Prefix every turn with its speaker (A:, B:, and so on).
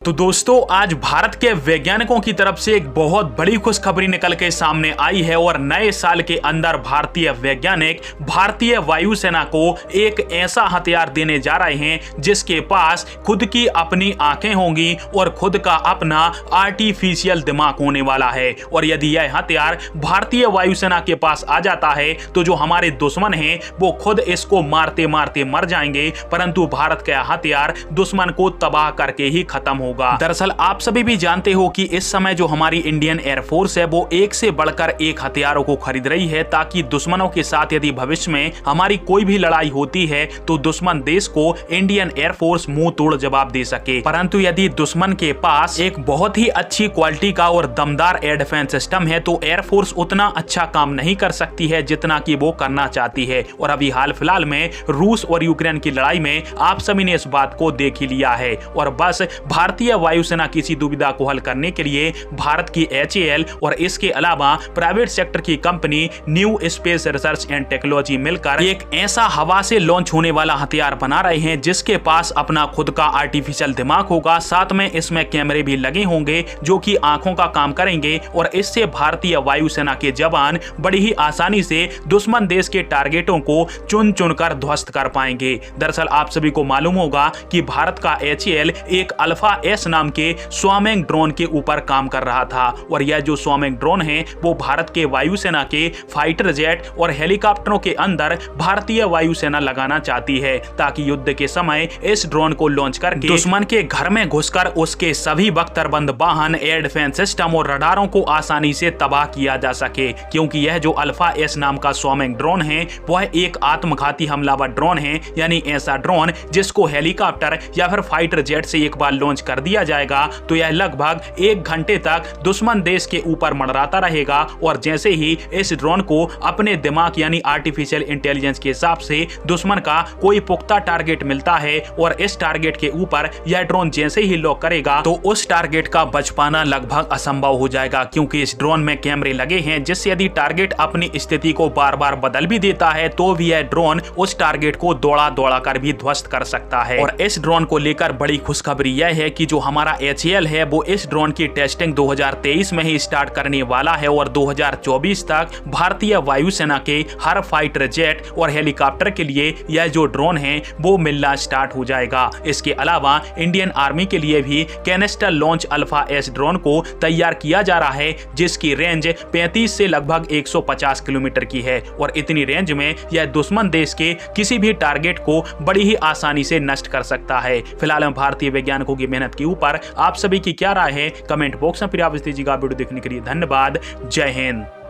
A: तो दोस्तों आज भारत के वैज्ञानिकों की तरफ से एक बहुत बड़ी खुशखबरी निकल के सामने आई है और नए साल के अंदर भारतीय वैज्ञानिक भारतीय वायुसेना को एक ऐसा हथियार देने जा रहे हैं जिसके पास खुद की अपनी आंखें होंगी और खुद का अपना आर्टिफिशियल दिमाग होने वाला है। और यदि यह हथियार भारतीय वायुसेना के पास आ जाता है तो जो हमारे दुश्मन हैं वो खुद इसको मारते मारते मर जाएंगे, परंतु भारत का हथियार दुश्मन को तबाह करके ही खत्म होगा। दरअसल आप सभी भी जानते हो कि इस समय जो हमारी इंडियन एयरफोर्स है वो एक से बढ़कर एक हथियारों को खरीद रही है ताकि दुश्मनों के साथ यदि भविष्य में हमारी कोई भी लड़ाई होती है तो दुश्मन देश को इंडियन एयरफोर्स मुंह तोड़ जवाब दे सके। परंतु यदि दुश्मन के पास एक बहुत ही अच्छी क्वालिटी का और दमदार एयर डिफेंस सिस्टम है तो एयरफोर्स उतना अच्छा काम नहीं कर सकती है जितना कि वो करना चाहती है। और अभी हाल फिलहाल में रूस और यूक्रेन की लड़ाई में आप सभी ने इस बात को देख ही लिया है। और बस भारतीय वायुसेना किसी दुविधा को हल करने के लिए भारत की HAL और इसके अलावा प्राइवेट सेक्टर की company new space research and technology मिलकर एक ऐसा हवा से लॉन्च होने वाला हथियार बना रहे हैं जिसके पास अपना खुद का आर्टिफिशियल दिमाग होगा, साथ में इसमें कैमरे भी लगे होंगे जो कि आंखों का काम करेंगे और इससे भारतीय वायुसेना के जवान बड़ी ही आसानी से दुश्मन देश के टारगेटों को चुन चुनकर ध्वस्त कर पाएंगे। दरअसल आप सभी को मालूम होगा कि भारत का HAL एक अल्फा S नाम के स्वामेंग ड्रोन के ऊपर काम कर रहा था और यह जो स्वामेंग ड्रोन है वो भारत के वायुसेना के फाइटर जेट और हेलीकॉप्टरों के अंदर भारतीय वायुसेना लगाना चाहती है ताकि युद्ध के समय इस ड्रोन को लॉन्च करके दुश्मन के घर में घुसकर उसके सभी बख्तरबंद वाहन, एयर डिफेंस सिस्टम और रडारों को आसानी से तबाह किया जा सके। क्योंकि यह जो अल्फा S नाम का स्वामेंग ड्रोन है वह एक आत्मघाती हमलावर ड्रोन है, यानी ऐसा ड्रोन जिसको हेलीकॉप्टर या फिर फाइटर जेट से एक बार लॉन्च कर दिया जाएगा तो यह लगभग 1 घंटे तक दुश्मन देश के ऊपर मंडराता रहेगा। और जैसे ही इस ड्रोन को अपने दिमाग यानी आर्टिफिशियल इंटेलिजेंस के हिसाब से दुश्मन का कोई पुख्ता टारगेट मिलता है और इस टारगेट के ऊपर यह ड्रोन जैसे ही लॉक करेगा तो उस टारगेट का बच पाना लगभग असंभव हो जाएगा, क्योंकि इस ड्रोन में कैमरे लगे हैं जिससे यदि टारगेट अपनी स्थिति को बार बार बदल भी देता है तो भी यह ड्रोन उस टारगेट को दौड़ा दौड़ा कर भी ध्वस्त कर सकता है। और इस ड्रोन को लेकर बड़ी खुशखबरी यह है कि जो हमारा HAL है वो इस ड्रोन की टेस्टिंग 2023 में ही स्टार्ट करने वाला है और 2024 तक भारतीय वायुसेना के हर फाइटर जेट और हेलीकॉप्टर के लिए यह जो ड्रोन है वो मिलना स्टार्ट हो जाएगा। इसके अलावा इंडियन आर्मी के लिए भी canister launch alpha S drone को तैयार किया जा रहा है जिसकी रेंज 35 से लगभग 150 किलोमीटर की है और इतनी रेंज में यह दुश्मन देश के किसी भी टारगेट को बड़ी ही आसानी से नष्ट कर सकता है। फिलहाल भारतीय वैज्ञानिकों की मेहनत के ऊपर आप सभी की क्या राय है, कमेंट बॉक्स में फिर आप दीजिएगा। वीडियो देखने के लिए धन्यवाद। जय हिंद।